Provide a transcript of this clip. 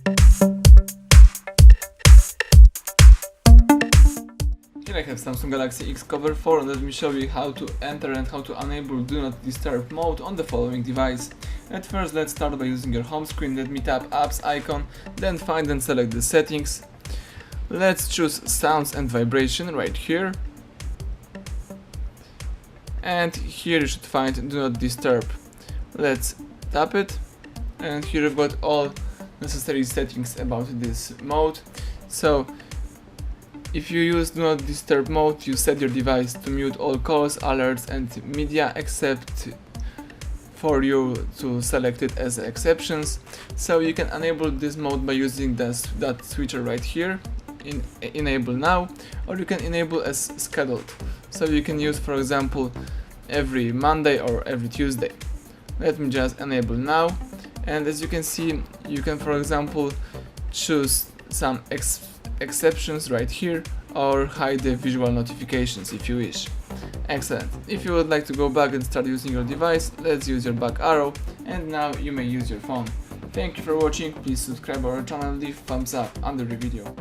Here I have Samsung Galaxy Xcover 4 and let me show you how to enter and how to enable Do Not Disturb mode on the following device. At first, let's start by using your home screen. Let me tap apps icon, then find and select the settings. Let's choose sounds and vibration right here. And here you should find Do Not Disturb. Let's tap it, and here you've got all necessary settings about this mode. So if you use Do Not Disturb mode, you set your device to mute all calls, alerts and media except for you to select it as exceptions. So you can enable this mode by using that switcher right here, enable now, or you can enable as scheduled. So you can use, for example, every Monday or every Tuesday. Let me just enable now, and as you can see, you can, for example, choose some exceptions right here, or hide the visual notifications if you wish. Excellent. If you would like to go back and start using your device, let's use your back arrow, and now you may use your phone. Thank you for watching. Please subscribe our channel and leave thumbs up under the video.